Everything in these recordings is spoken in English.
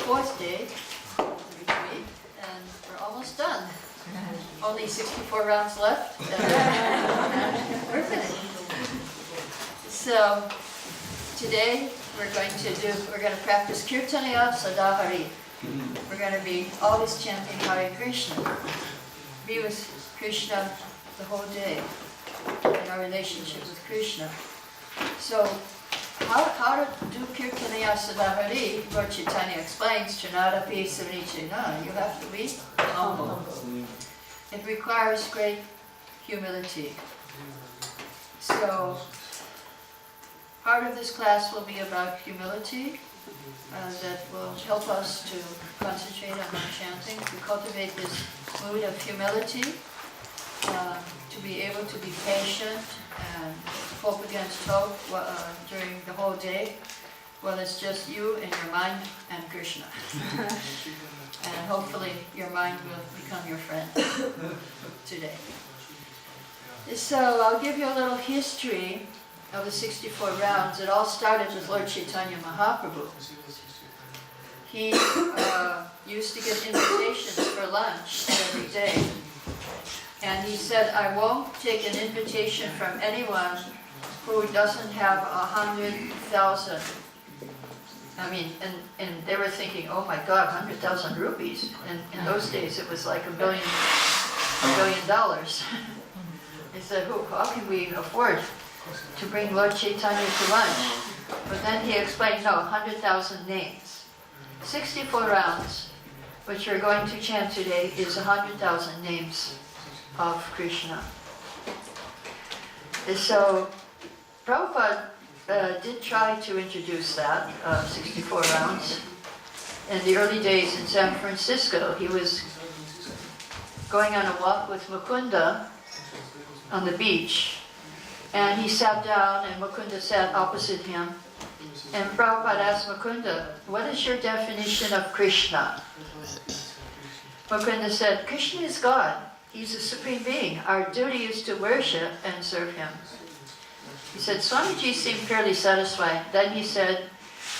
4th day of the retreat, and we're almost done. Only 64 rounds left. We're finished. So today we're going to practice Kirtaniya Sadahari. We're going to be always chanting Hare Krishna. Be with Krishna the whole day in our relationship with Krishna. So how to do Kirtaniya Sadahari, Lord Chaitanya explains, Chanadapi Savinichina, you have to be humble. It requires great humility. So part of this class will be about humility, that will help us to concentrate on our chanting, to cultivate this mood of humility, to be able to be patient and hope against hope during the whole day. Well, it's just you and your mind and Krishna. And hopefully your mind will become your friend today. So I'll give you a little history of the 64 rounds. It all started with Lord Chaitanya Mahaprabhu. He used to get invitations for lunch every day. And he said, I won't take an invitation from anyone who doesn't have 100,000. I mean, and they were thinking, oh my God, 100,000 rupees. And in those days it was like $1 billion. He said, how can we afford to bring Lord Chaitanya to lunch? But then he explained, no, 100,000 names. 64 rounds, which we're going to chant today, is 100,000 names of Krishna. And so Prabhupada did try to introduce that, 64 rounds. In the early days in San Francisco, he was going on a walk with Mukunda on the beach, and he sat down and Mukunda sat opposite him. And Prabhupada asked Mukunda, what is your definition of Krishna? Mukunda said, Krishna is God. He's a supreme being. Our duty is to worship and serve him. He said, Swamiji seemed fairly satisfied. Then he said,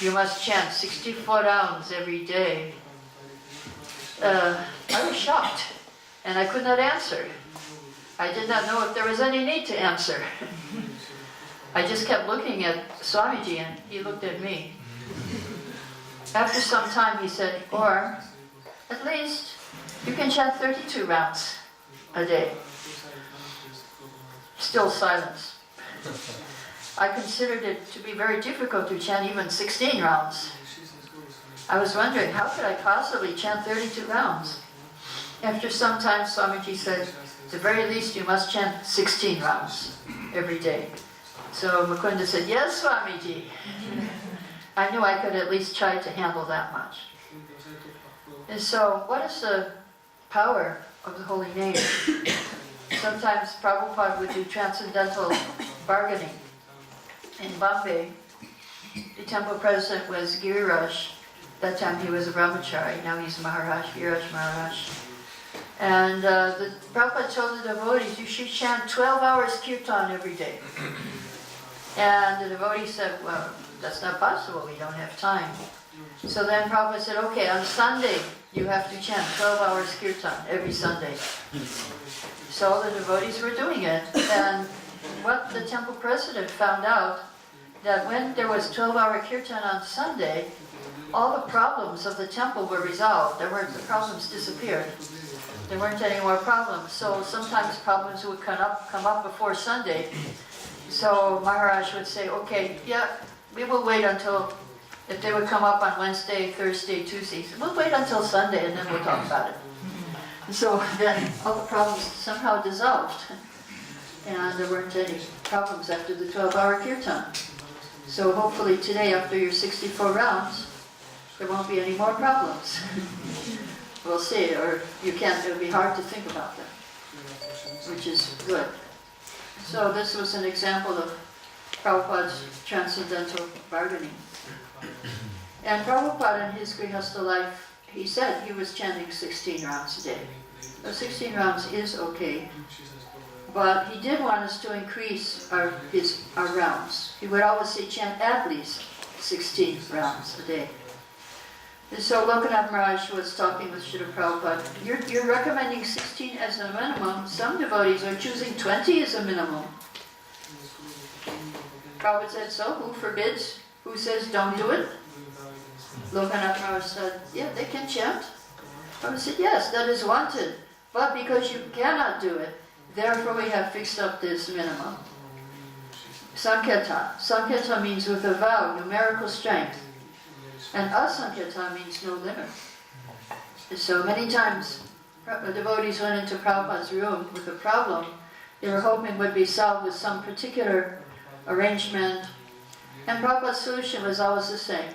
you must chant 64 rounds every day. I was shocked, and I could not answer. I did not know if there was any need to answer. I just kept looking at Swamiji, and he looked at me. After some time, he said, or at least you can chant 32 rounds a day. Still silence. I considered it to be very difficult to chant even 16 rounds. I was wondering, how could I possibly chant 32 rounds? After some time, Swamiji said, at the very least you must chant 16 rounds every day. So Mukunda said, yes, Swamiji. I knew I could at least try to handle that much. And so, what is the power of the holy name? Sometimes Prabhupada would do transcendental bargaining. In Bombay, the temple president was Giriraj. That time he was a brahmachari, now he's Maharaj, Giriraj Maharaj. And the Prabhupada told the devotees, you should chant 12 hours kirtan every day. And the devotee said, well, that's not possible, we don't have time. So then Prabhupada said, okay, on Sunday you have to chant 12 hours kirtan every Sunday. So the devotees were doing it. And what the temple president found out, that when there was 12-hour kirtan on Sunday, all the problems of the temple were resolved. The problems disappeared. There weren't any more problems. So sometimes problems would come up before Sunday. So Maharaj would say, okay, yeah, we will wait until, if they would come up on Wednesday, Thursday, Tuesday, we'll wait until Sunday and then we'll talk about it. So then all the problems somehow dissolved. And there weren't any problems after the 12-hour kirtan. So hopefully today, after your 64 rounds, there won't be any more problems. We'll see, or you can't, it'll be hard to think about them, which is good. So this was an example of Prabhupada's transcendental bargaining. And Prabhupada in his Grihastha life, he said he was chanting 16 rounds a day. So 16 rounds is okay, but he did want us to increase our rounds. He would always say chant at least 16 rounds a day. And so Lokanath Maharaj was talking with Srila Prabhupada. You're recommending 16 as a minimum. Some devotees are choosing 20 as a minimum. Prabhupada said, so who forbids? Who says don't do it? Lokanath Maharaj said, yeah, they can chant. Prabhupada said, yes, that is wanted. But because you cannot do it, therefore we have fixed up this minimum. Sankirtan. Sankirtan means with a vow, numerical strength. And asankirtan means no limit. So many times devotees went into Prabhupada's room with a problem they were hoping would be solved with some particular arrangement. And Prabhupada's solution was always the same.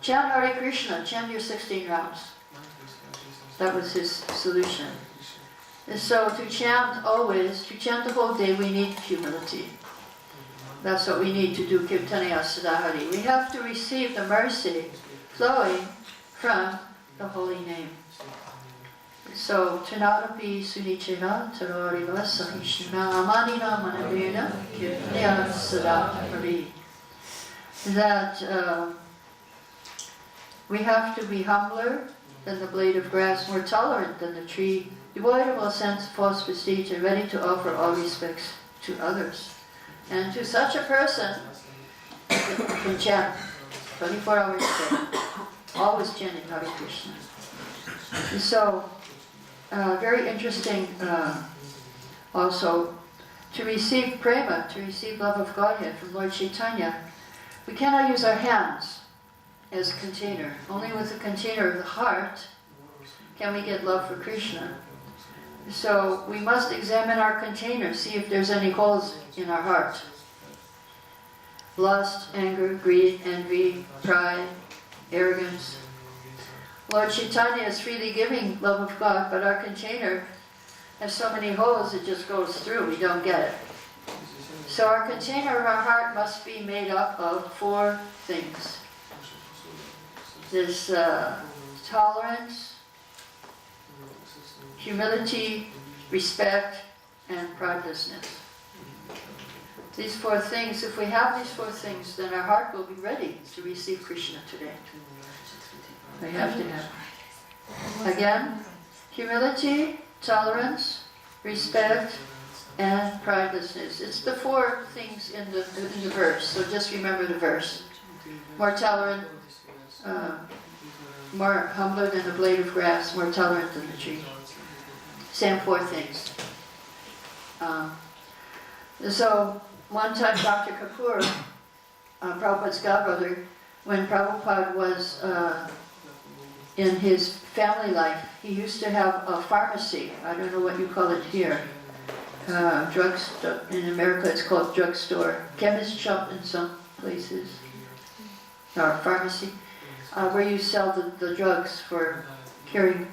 Chant Hare Krishna, chant your 16 rounds. That was his solution. And so to chant always, to chant the whole day, we need humility. That's what we need to do Kirtaniya Sadahari. We have to receive the mercy flowing from the holy name. So, Tanarapi Sunichena, Taroriva Sahishna, Amanina Manavena, Kirtaniya Sadahari. That we have to be humbler than the blade of grass, more tolerant than the tree, devoid of all sense, false prestige, and ready to offer all respects to others. And to such a person, you can chant 24 hours a day, always chanting Hare Krishna. And so, very interesting also, to receive prema, to receive love of Godhead from Lord Chaitanya, we cannot use our hands as a container. Only with the container of the heart can we get love for Krishna. So we must examine our container, see if there's any holes in our heart. Lust, anger, greed, envy, pride, arrogance. Lord Chaitanya is freely giving love of God, but our container has so many holes it just goes through, we don't get it. So our container of our heart must be made up of 4 things. This tolerance, humility, respect, and pridelessness. These 4 things, if we have these 4 things, then our heart will be ready to receive Krishna today. We have to have. Again, humility, tolerance, respect, and pridelessness. It's the 4 things in the verse, so just remember the verse. More tolerant, more humbler than the blade of grass, more tolerant than the tree. Same 4 things. So, one time Dr. Kapoor, Prabhupada's godbrother, when Prabhupada was in his family life, he used to have a pharmacy. I don't know what you call it here. Drugstore. In America it's called drugstore. Chemist shop in some places. Or pharmacy. Where you sell the drugs for curing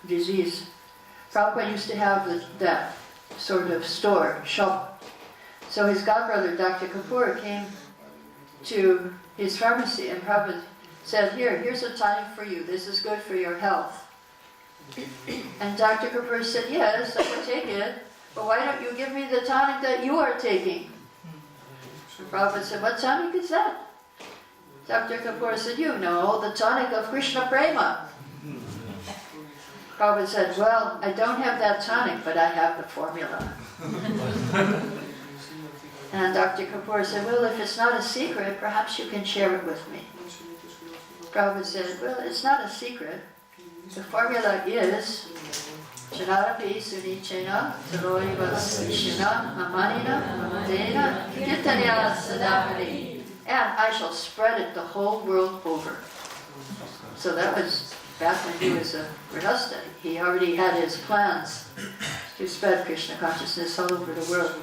disease. Prabhupada used to have that sort of store, shop. So his godbrother, Dr. Kapoor, came to his pharmacy and Prabhupada said, here's a tonic for you, this is good for your health. And Dr. Kapoor said, yes, I will take it, but why don't you give me the tonic that you are taking? And Prabhupada said, what tonic is that? Dr. Kapoor said, you know, the tonic of Krishna Prema. Prabhupada said, well, I don't have that tonic, but I have the formula. And Dr. Kapoor said, well, if it's not a secret, perhaps you can share it with me. Prabhupada said, well, it's not a secret. The formula is Chanarapi Sunichena Taroiva Sishina Amanina Amadena Kirtaniya Sadahari. And I shall spread it the whole world over. So that was back when he was a Grihastha. He already had his plans to spread Krishna consciousness all over the world.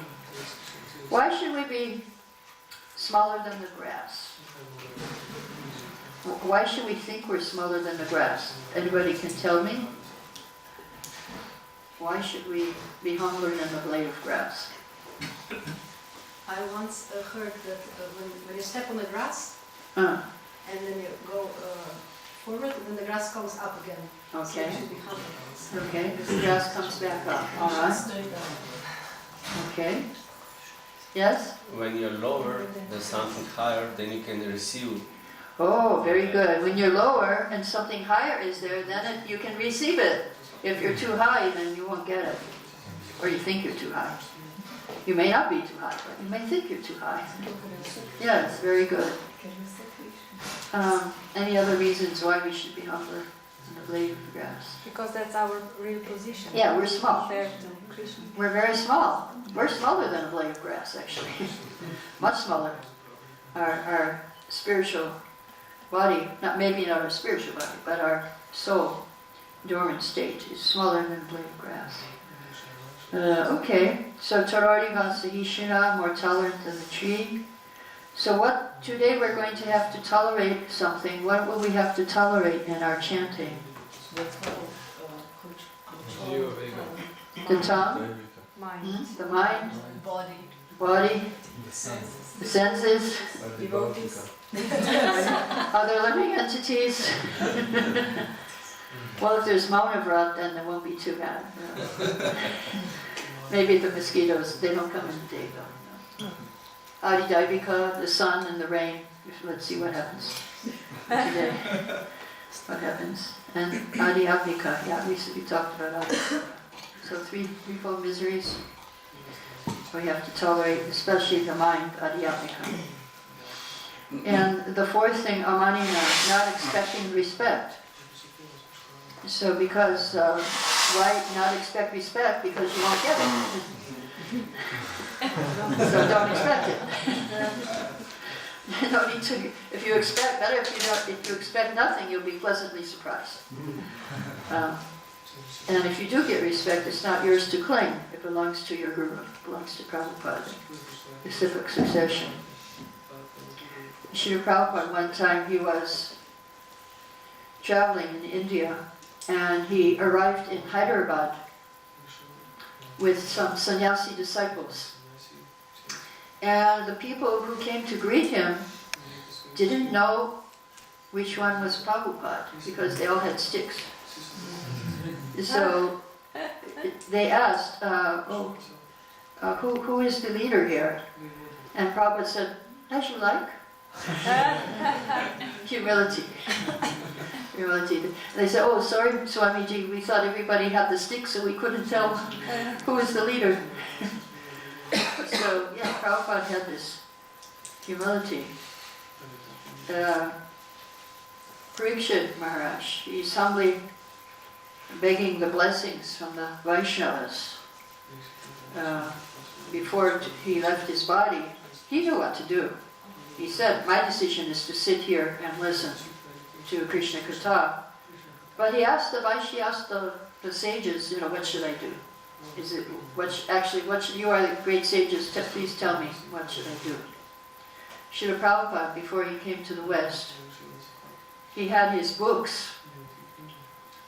Why should we be smaller than the grass? Why should we think we're smaller than the grass? Anybody can tell me? Why should we be humbler than the blade of grass? I once heard that when you step on the grass, and then you go forward, then the grass comes up again. Okay. So you should be humble. Okay, the grass comes back up. All right. Okay. Yes? When you're lower than something higher, then you can receive Oh, very good. When you're lower and something higher is there, then you can receive it. If you're too high, then you won't get it. Or you think you're too high. You may not be too high, but you may think you're too high. Yes, very good. Any other reasons why we should be humbler in the blade of grass? Because that's our real position. Yeah, we're small. Compared to Krishna. We're very small. We're smaller than a blade of grass, actually. Much smaller. Our spiritual body, maybe not our spiritual body, but our soul, dormant state, is smaller than a blade of grass. Okay, so Torari Vansahishina, more tolerant than the tree. So today we're going to have to tolerate something. What will we have to tolerate in our chanting? The tongue, Mind. the mind, Body. the senses, Devotees. other living entities. Well, if there's Maunavrat, then there won't be too bad. Maybe the mosquitoes, they don't come in the day though. Adidaivika, the sun and the rain. Let's see what happens today. What happens? And Adhyapika, yeah, we talked about Adhyapika. So threefold miseries we have to tolerate, especially the mind, Adhyapika. And the fourth thing, Amanina, not expecting respect. So because, why not expect respect? Because you won't get it. So don't expect it. No need to, if you expect nothing, you'll be pleasantly surprised. And if you do get respect, it's not yours to claim. It belongs to your guru, it belongs to Prabhupada, the civic succession. Srila Prabhupada, one time he was traveling in India, and he arrived in Hyderabad with some sannyasi disciples. And the people who came to greet him didn't know which one was Prabhupada, because they all had sticks. So they asked, who is the leader here? And Prabhupada said, as you like. Humility. Humility. They said, oh, sorry, Swamiji, we thought everybody had the stick, so we couldn't tell who was the leader. So, yeah, Prabhupada had this humility. Parikshit Maharaj, he's humbly begging the blessings from the Vaishnavas. Before he left his body, he knew what to do. He said, my decision is to sit here and listen to Krishna Katha. But he asked the sages, what should I do? You are the great sages, please tell me, what should I do? Srila Prabhupada, before he came to the West, he had his books,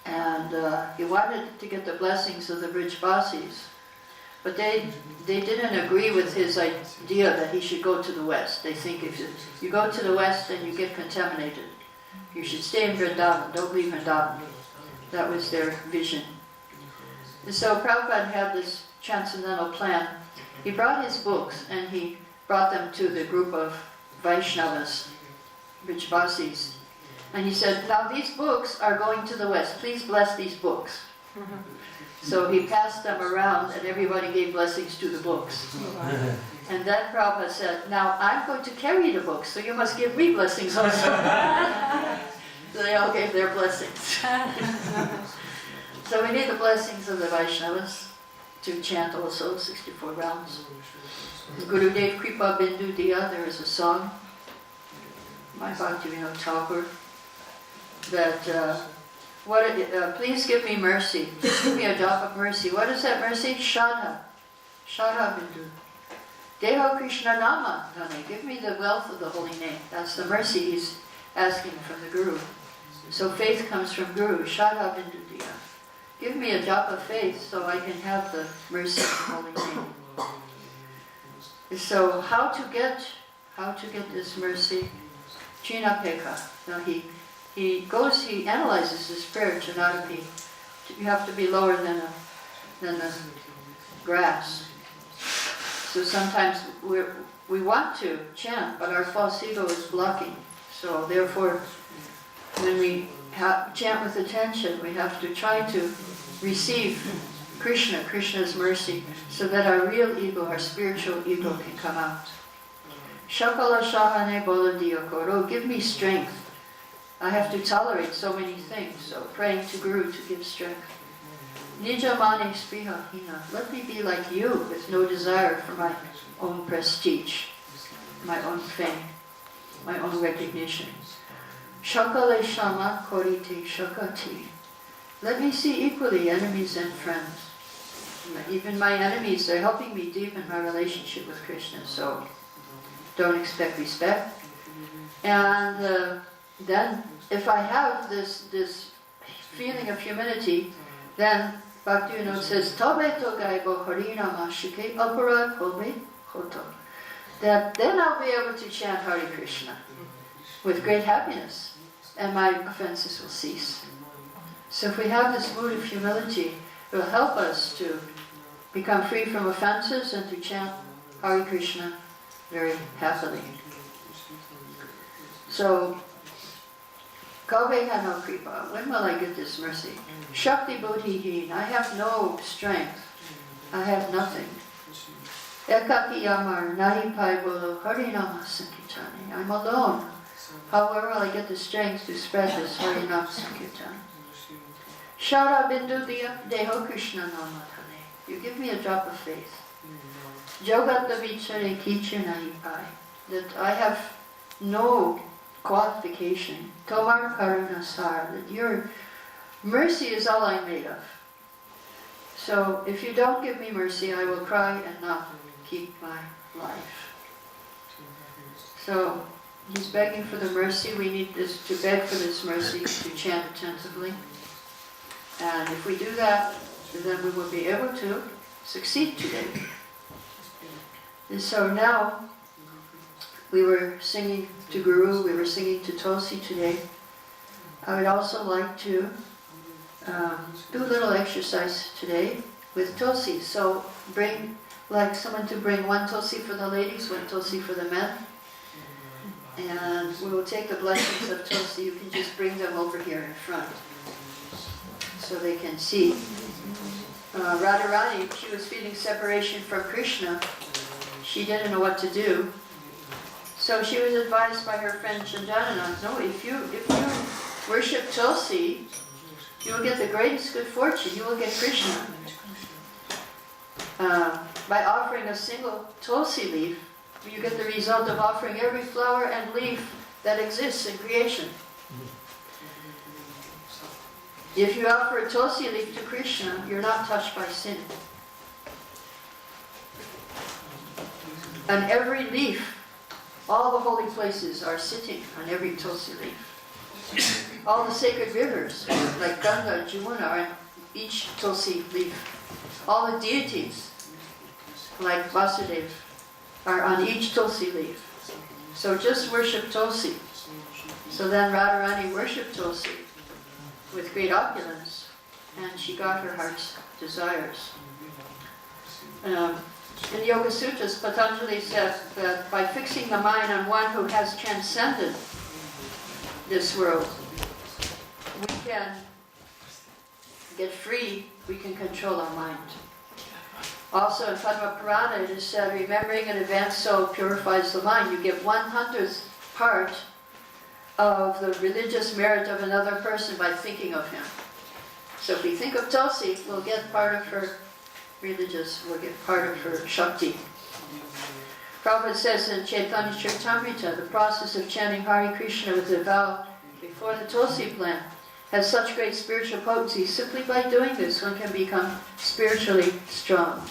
and he wanted to get the blessings of the Brijbasis. But they didn't agree with his idea that he should go to the West. They think if you go to the West, then you get contaminated. You should stay in Vrindavan, don't leave Vrindavan. That was their vision. And so Prabhupada had this transcendental plan. He brought his books and he brought them to the group of Vaishnavas, Brijbasis. And he said, now these books are going to the West. Please bless these books. So he passed them around and everybody gave blessings to the books. And then Prabhupada said, now I'm going to carry the books, so you must give me blessings also. So they all gave their blessings. So we need the blessings of the Vaishnavas to chant also 64 rounds. Gurudev Kripa Bindu Diya, there is a song, my Bhaktivinoda Thakur, that please give me mercy. Just give me a drop of mercy. What is that mercy? Shraddha. Shraddha Bindu. Deho Krishna Nama. Give me the wealth of the holy name. That's the mercy he's asking from the Guru. So faith comes from Guru. Shraddha Bindu Diya. Give me a drop of faith so I can have the mercy of the holy name. So how to get this mercy? Chinapeka. Now he analyzes his prayer to not be, you have to be lower than the grass. So sometimes we want to chant, but our false ego is blocking. So therefore, when we chant with attention, we have to try to receive Krishna, Krishna's mercy, so that our real ego, our spiritual ego can come out. Shakala Shahane Boladiyakoro, give me strength. I have to tolerate so many things, so praying to Guru to give strength. Nijamani Spriha Hina, let me be like you with no desire for my own prestige, my own fame, my own recognition. Shakale Shama Korite Shakati, let me see equally enemies and friends. Even my enemies are helping me deepen my relationship with Krishna, so don't expect respect. And then if I have this feeling of humility, then Bhaktivinoda says, Tabe togai bo harinama shike aparad kobe hoto. That then I'll be able to chant Hare Krishna with great happiness, and my offenses will cease. So if we have this mood of humility, it will help us to become free from offenses and to chant Hare Krishna very happily. So, Kabe Hano Kripa, when will I get this mercy? Shakti Bodhihin, I have no strength. I have nothing. Ekaki Yamar Nahi Pai Bolo Harinama Sankirtani, I'm alone. However, will I get the strength to spread this Harinama Sankirtan? Shara Bindu Deho Krishna Namatane, you give me a drop of faith. Jogata Vichare Kichinai Pai, that I have no qualification. Tomar Karuna Sar, that your mercy is all I'm made of. So if you don't give me mercy, I will cry and not keep my life. So he's begging for the mercy. We need to beg for this mercy, to chant attentively. And if we do that, then we will be able to succeed today. And so now, we were singing to Guru, we were singing to Tulsi today. I would also like to do a little exercise today with Tulsi. So like someone to bring one Tulsi for the ladies, one Tulsi for the men. And we will take the blessings of Tulsi. You can just bring them over here in front so they can see. Radharani, she was feeling separation from Krishna. She didn't know what to do. So she was advised by her friend Chandana, no, if you worship Tulsi, you will get the greatest good fortune, you will get Krishna. By offering a single Tulsi leaf, you get the result of offering every flower and leaf that exists in creation. If you offer a Tulsi leaf to Krishna, you're not touched by sin. And every leaf, all the holy places are sitting on every Tulsi leaf. All the sacred rivers, like Ganga, Jamuna, are on each Tulsi leaf. All the deities, like Vasudeva, are on each Tulsi leaf. So just worship Tulsi. So then Radharani worshipped Tulsi with great opulence, and she got her heart's desires. In the Yoga Sutras, Patanjali says that by fixing the mind on one who has transcended this world, we can get free, we can control our mind. Also in Padma Purana it is said, remembering an advanced soul purifies the mind. You get 1/100th part of the religious merit of another person by thinking of him. So if we think of Tulsi, we'll get part of her religious, we'll get part of her Shakti. Prabhupada says in Chaitanya Charitamrita, the process of chanting Hare Krishna with a vow before the Tulsi plant has such great spiritual potency. Simply by doing this, one can become spiritually strong.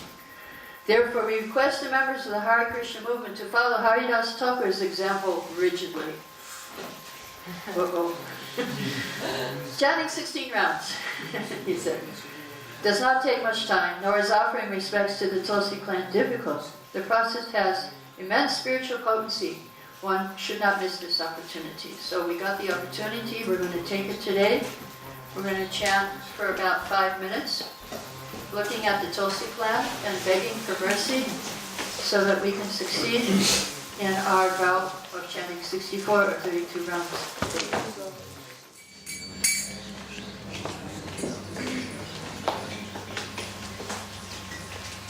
Therefore, we request the members of the Hare Krishna movement to follow Haridas Thakur's example rigidly. Chanting 16 rounds, he said, does not take much time, nor is offering respects to the Tulsi plant difficult. The process has immense spiritual potency. One should not miss this opportunity. So we got the opportunity, we're going to take it today. We're going to chant for about 5 minutes, looking at the Tulsi plant and begging for mercy so that we can succeed in our vow of chanting 64 or 32 rounds a day.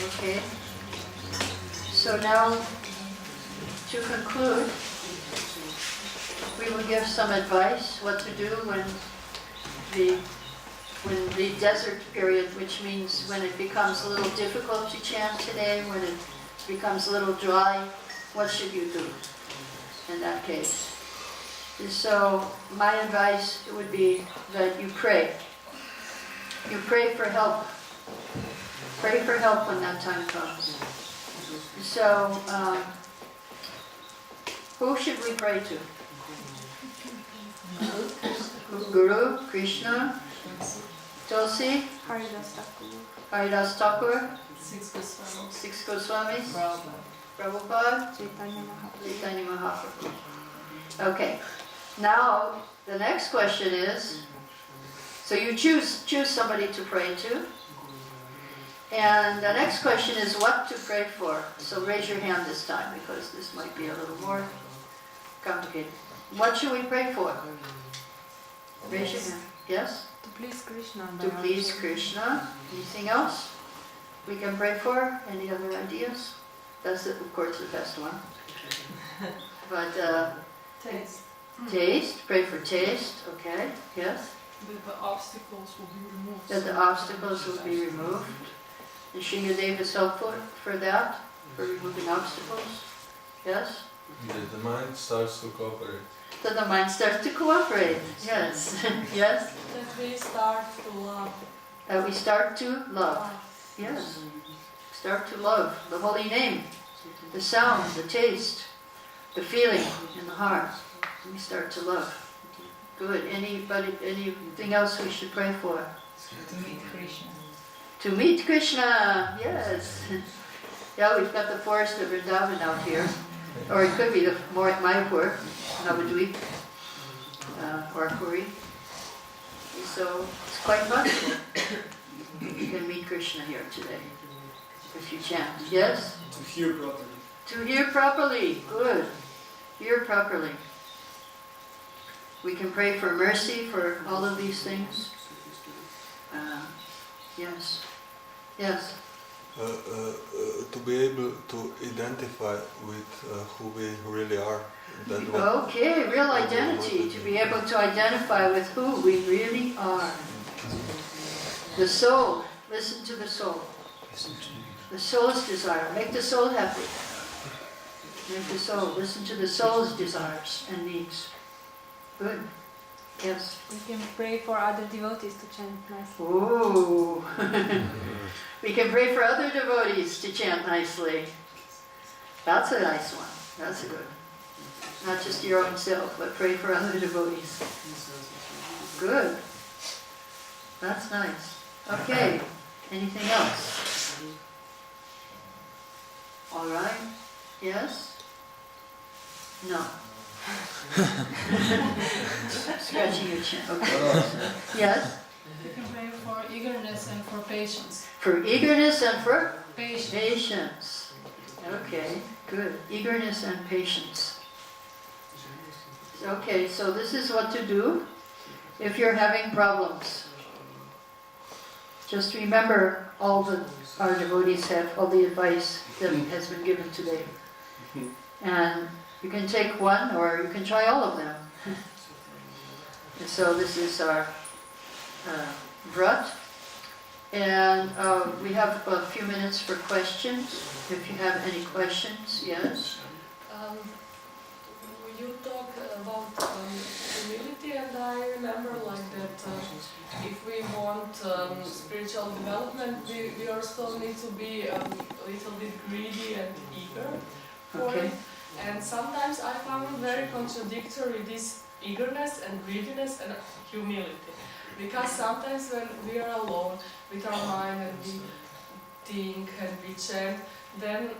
Okay. So now, to conclude, we will give some advice what to do when the desert period, which means when it becomes a little difficult to chant today, when it becomes a little dry, what should you do in that case? And so my advice would be that you pray. You pray for help. Pray for help when that time comes. So, who should we pray to? Guru, Krishna, Tulsi, Haridas Thakur, 6 Goswamis, Prabhupada, Chaitanya Mahaprabhu. Okay, now the next question is, so you choose somebody to pray to, and the next question is what to pray for. So raise your hand this time because this might be a little more complicated. What should we pray for? Raise your hand. Yes? To please Krishna. To please Krishna. Anything else we can pray for? Any other ideas? That's, of course, the best one. But Taste. taste, pray for taste, okay, yes? That the obstacles will be removed. That the obstacles will be removed. And Shingadev is helpful for that, for removing obstacles, yes? That the mind starts to cooperate. That the mind starts to cooperate, yes, yes? That we start to love. That we start to love, yes. Start to love the holy name, the sound, the taste, the feeling in the heart. We start to love. Good. Anything else we should pray for? To meet Krishna. To meet Krishna, yes. Yeah, we've got the forest of Vrindavan out here. Or it could be the Mayapur, Navadvip, or Puri. So it's quite possible you can meet Krishna here today, if you chant. Yes? To hear properly. To hear properly. Good. Hear properly. We can pray for mercy for all of these things. Yes. Yes. To be able to identify with who we really are. Okay, real identity. To be able to identify with who we really are. The soul. Listen to the soul. The soul's desire. Make the soul happy. Make the soul. Listen to the soul's desires and needs. Good. Yes. We can pray for other devotees to chant nicely. Ooh. We can pray for other devotees to chant nicely. That's a nice one. That's a good. Not just your own self, but pray for other devotees. Good. That's nice. Okay. Anything else? All right. Yes? No. Scratching your chin. Okay. Yes? You can pray for eagerness and for patience. For eagerness and for Patience. patience. Okay, good. Eagerness and patience. Okay, so this is what to do if you're having problems. Just remember all that our devotees have, all the advice that has been given today. And you can take one or you can try all of them. And so this is our vrat. And we have a few minutes for questions. If you have any questions, yes? You talk about humility, and I remember like that if we want spiritual development, we also need to be a little bit greedy and eager for Okay. it. And sometimes I found very contradictory this eagerness and greediness and humility. Because sometimes when we are alone with our mind and we think and we chant, then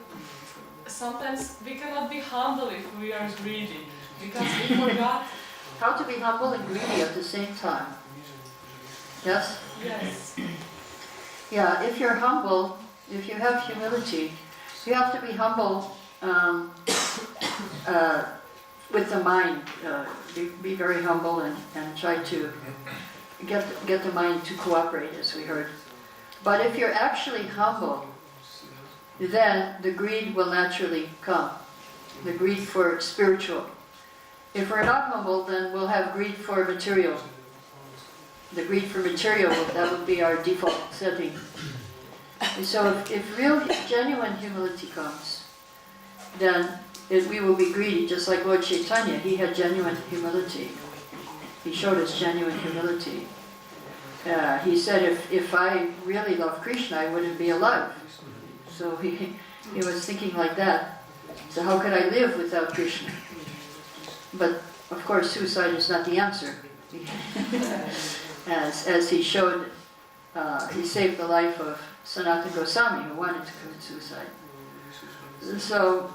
sometimes we cannot be humble if we are greedy, because we forgot. How to be humble and greedy at the same time. Yes? Yes. Yeah, if you're humble, if you have humility, you have to be humble with the mind, be very humble and try to get the mind to cooperate, as we heard. But if you're actually humble, then the greed will naturally come, the greed for spiritual. If we're not humble, then we'll have greed for material. The greed for material, that would be our default setting. And so if real, genuine humility comes, then we will be greedy, just like Lord Chaitanya. He had genuine humility. He showed us genuine humility. He said, if I really love Krishna, I wouldn't be alive. So he was thinking like that. So how could I live without Krishna? But of course, suicide is not the answer. As he showed, he saved the life of Sanatana Goswami, who wanted to commit suicide. So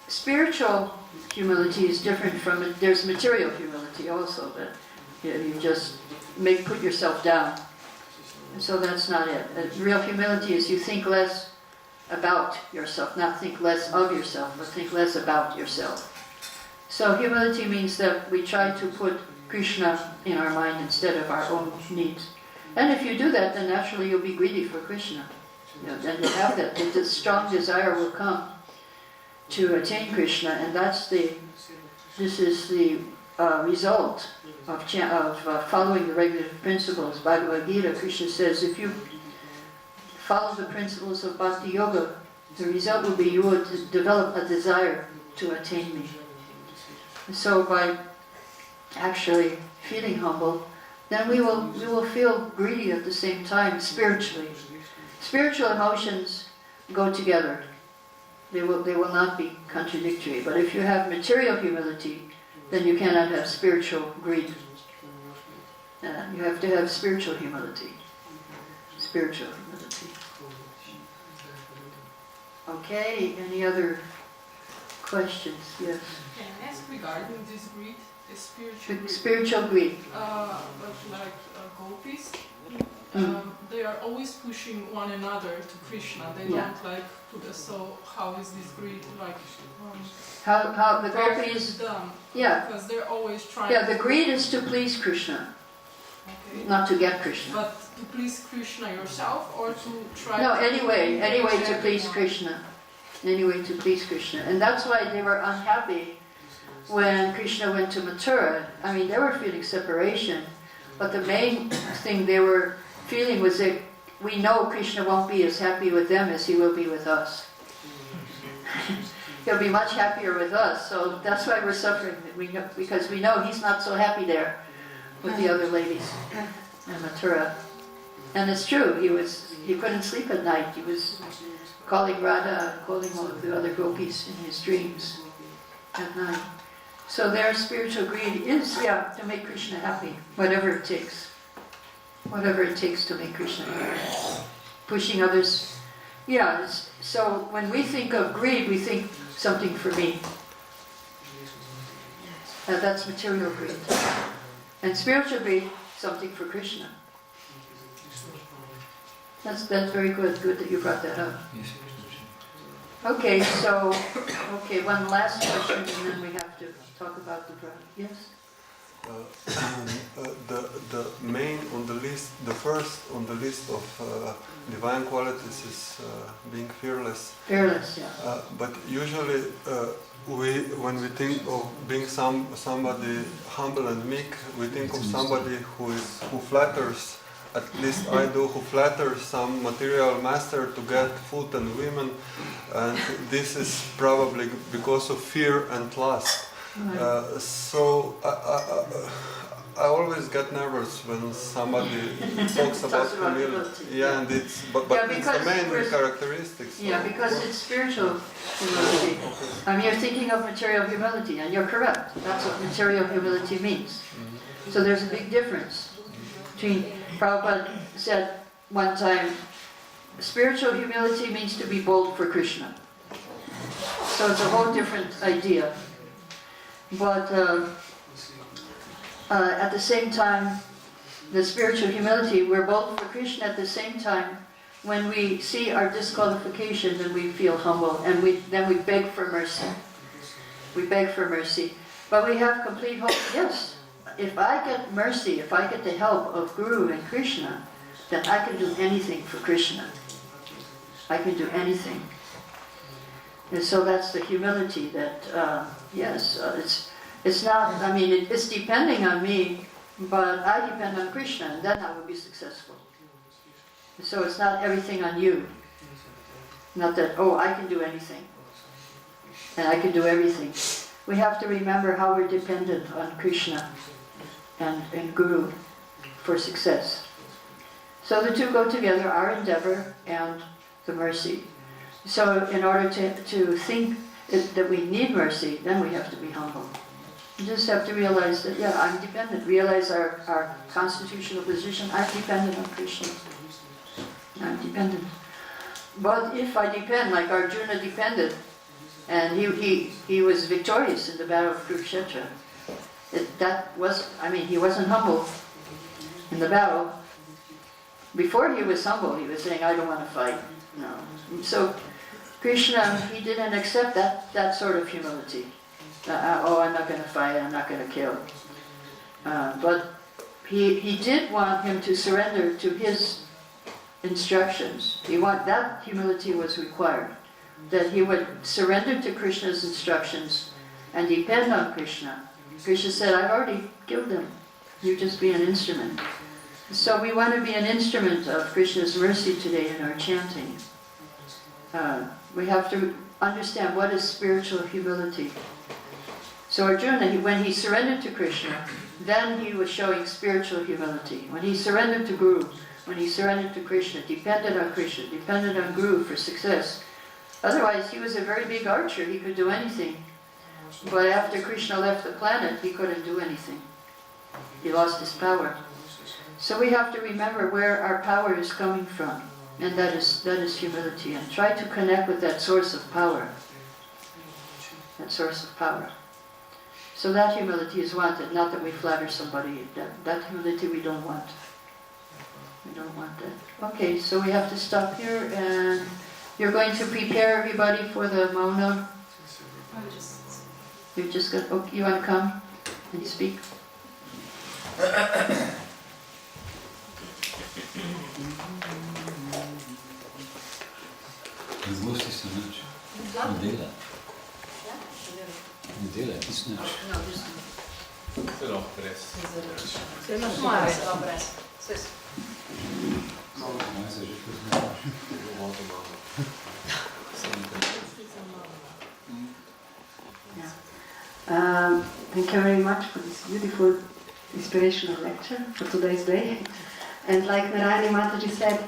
spiritual humility is different from it. There's material humility also, that you just put yourself down. And so that's not it. Real humility is you think less about yourself, not think less of yourself, but think less about yourself. So humility means that we try to put Krishna in our mind instead of our own needs. And if you do that, then naturally you'll be greedy for Krishna. Then you'll have that. The strong desire will come to attain Krishna, and this is the result of following the regulative principles. Bhagavad Gita, Krishna says, if you follow the principles of Bhakti Yoga, the result will be you will develop a desire to attain me. And so by actually feeling humble, then we will feel greedy at the same time spiritually. Spiritual emotions go together. They will not be contradictory. But if you have material humility, then you cannot have spiritual greed. You have to have spiritual humility. Spiritual humility. Okay, any other questions? Yes. Can I ask regarding this greed, the spiritual greed? Spiritual greed. But like gopis, they are always pushing one another to Krishna. They don't like put us. So how is this greed like? How the where gopis? is it done? Yeah. Because they're always trying. Yeah, the greed is to please Krishna, not to get Krishna. But to please Krishna yourself, or to try? No, to anyway to please everyone? Krishna. Anyway to please Krishna. And that's why they were unhappy when Krishna went to Mathura. I mean, they were feeling separation, but the main thing they were feeling was that we know Krishna won't be as happy with them as he will be with us. He'll be much happier with us, so that's why we're suffering, because we know he's not so happy there with the other ladies in Mathura. And it's true, he couldn't sleep at night. He was calling Radha, calling all of the other gopis in his dreams at night. So their spiritual greed is, to make Krishna happy, whatever it takes. Whatever it takes to make Krishna happy. Pushing others. So when we think of greed, we think something for me. That's material greed. And spiritual greed, something for Krishna. That's very good. Good that you brought that up. Okay, one last question, and then we have to talk about the drug. Yes? The main on the list, the first on the list of divine qualities is being fearless. Fearless, yeah. But usually, when we think of being somebody humble and meek, we think of somebody who flatters. At least I do, who flatters some material master to get food and women, and this is probably because of fear and lust. So I always get nervous when somebody talks about humility. Yeah, and it's it's the main characteristics. So. Yeah, because it's spiritual humility. You're thinking of material humility, and you're correct. That's what material humility means. So there's a big difference between. Prabhupada said one time, spiritual humility means to be bold for Krishna. So it's a whole different idea. But at the same time, the spiritual humility, we're bold for Krishna at the same time. When we see our disqualification, then we feel humble, and then we beg for mercy. we beg for mercy, but we have complete hope. Yes, if I get mercy, if I get the help of Guru and Krishna, then I can do anything for Krishna. I can do anything. And so that's the humility that, it's not, I mean, it's depending on me, but I depend on Krishna, and then I will be successful. So it's not everything on you. Not that, oh, I can do anything, and I can do everything. We have to remember how we're dependent on Krishna and Guru for success. So the two go together, our endeavor and the mercy. So in order to think that we need mercy, then we have to be humble. You just have to realize that, yeah, I'm dependent. Realize our constitutional position. I'm dependent on Krishna. I'm dependent. But if I depend, like Arjuna depended, and he was victorious in the battle of Kurukshetra, he wasn't humble in the battle. Before he was humble, he was saying, I don't want to fight. No. So Krishna, he didn't accept that sort of humility. I'm not going to fight, I'm not going to kill. But he did want him to surrender to his instructions. That humility was required. That he would surrender to Krishna's instructions and depend on Krishna. Krishna said, I've already killed him. You just be an instrument. So we want to be an instrument of Krishna's mercy today in our chanting. We have to understand what is spiritual humility. So Arjuna, when he surrendered to Krishna, then he was showing spiritual humility. When he surrendered to Guru, when he surrendered to Krishna, depended on Krishna, depended on Guru for success. Otherwise, he was a very big archer, he could do anything. But after Krishna left the planet, he couldn't do anything. He lost his power. So we have to remember where our power is coming from, and that is humility, and try to connect with that source of power. That source of power. So that humility is wanted, not that we flatter somebody. That humility we don't want. We don't want that. Okay, so we have to stop here, and you're going to prepare everybody for the Mauna. You just got. Okay, you want to come and speak? Zlosti se nič. Ne dela. Ne dela, tisto nič. Zelo pres. Moja zelo brez. Moja se že poznaš. Thank you very much for this beautiful inspirational lecture for today's day. And like Narayani Mataji said,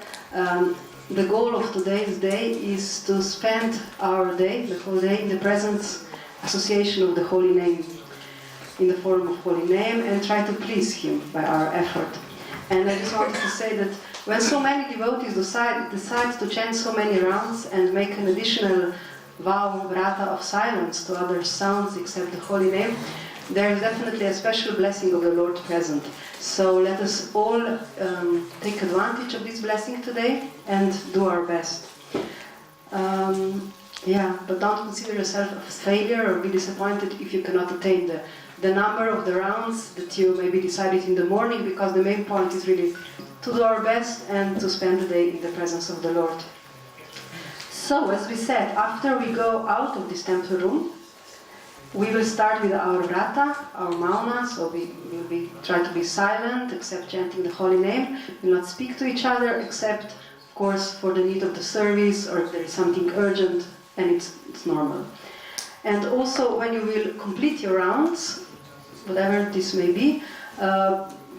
the goal of today's day is to spend our day, the whole day, in the presence, association of the Holy Name, in the form of Holy Name, and try to please Him by our effort. And I just wanted to say that when so many devotees decide to chant so many rounds and make an additional vow, vrata of silence to other sounds except the Holy Name, there is definitely a special blessing of the Lord present. So let us all take advantage of this blessing today and do our best. But don't consider yourself a failure or be disappointed if you cannot attain the number of the rounds that you maybe decided in the morning, because the main point is really to do our best and to spend the day in the presence of the Lord. So, as we said, after we go out of this temple room, we will start with our vrata, our mauna, so we will try to be silent, except chanting the holy name. We will not speak to each other, except, of course, for the need of the service, or if there is something urgent, and it's normal. And also, when you will complete your rounds, whatever this may be,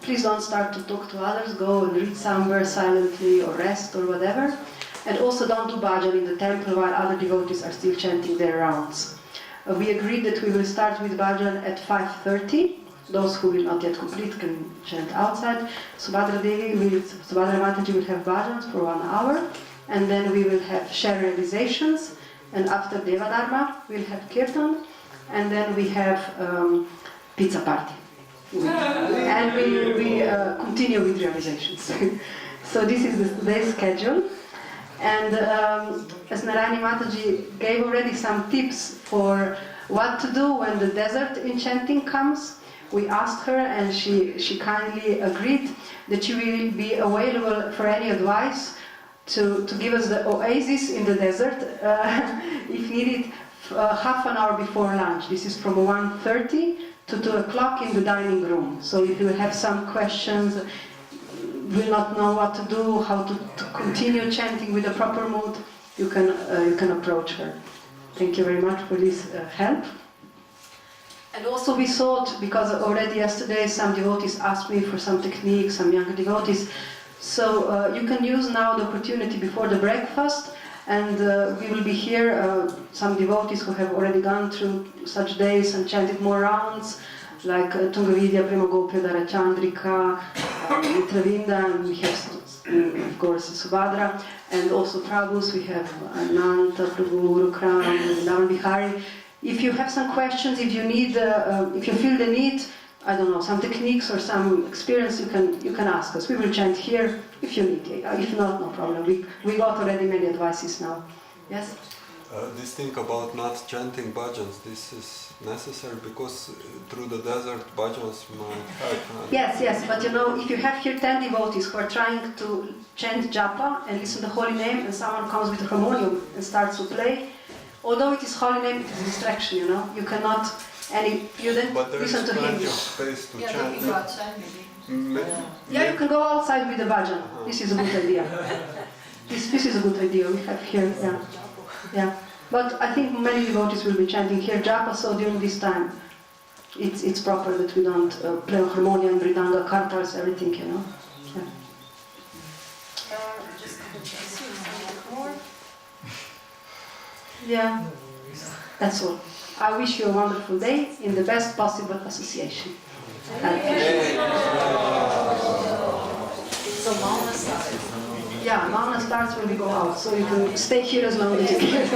please don't start to talk to others, go and read somewhere silently, or rest, or whatever. And also don't do bhajan in the temple while other devotees are still chanting their rounds. We agreed that we will start with bhajan at 5:30. Those who will not yet complete can chant outside. Subhadra Mataji will have bhajans for 1 hour, and then we will have share realizations, and after Devadharma we'll have Kirtan, and then we have pizza party. And we continue with realizations. So this is today's schedule. And as Narayani Mataji gave already some tips for what to do when the desert enchanting comes. We asked her, and she kindly agreed that she will be available for any advice to give us the oasis in the desert, if needed, half an hour before lunch. This is from 1:30 to 2 o'clock in the dining room. So if you have some questions, will not know what to do, how to continue chanting with the proper mood, you can approach her. Thank you very much for this help. And also we thought, because already yesterday some devotees asked me for some techniques, some younger devotees, so you can use now the opportunity before the breakfast, and we will be here, some devotees who have already gone through such days and chanted more rounds, like Tungavidya, Premagopya, Chandrika, Mitravinda, and we have, of course, Subhadra, and also Prabhus, we have Ananta, Prabhu, Rukram, Navan Bihari. If you have some questions, if you need, if you feel the need, I don't know, some techniques or some experience, you can ask us. We will chant here if you need. If not, no problem. We got already many advices now. Yes? This thing about not chanting bhajans, this is necessary because through the desert bhajans might help. Yes, but you know, if you have here 10 devotees who are trying to chant Japa and listen to the holy name, and someone comes with a harmonium and starts to play, although it is holy name, it is distraction, you know. You cannot, you then listen to him. But there is plenty of space to Yeah, chant. they can go outside maybe. Yeah, you can go outside with the bhajan. This is a good idea. This is a good idea. We have here, yeah. But I think many devotees will be chanting here Japa, so during this time, it's proper that we don't play harmonium, mridanga, kartals, everything, you know. Yeah, that's all. I wish you a wonderful day in the best possible association. So Mauna starts. Yeah, Mauna starts when we go out, so you can stay here as long as you can.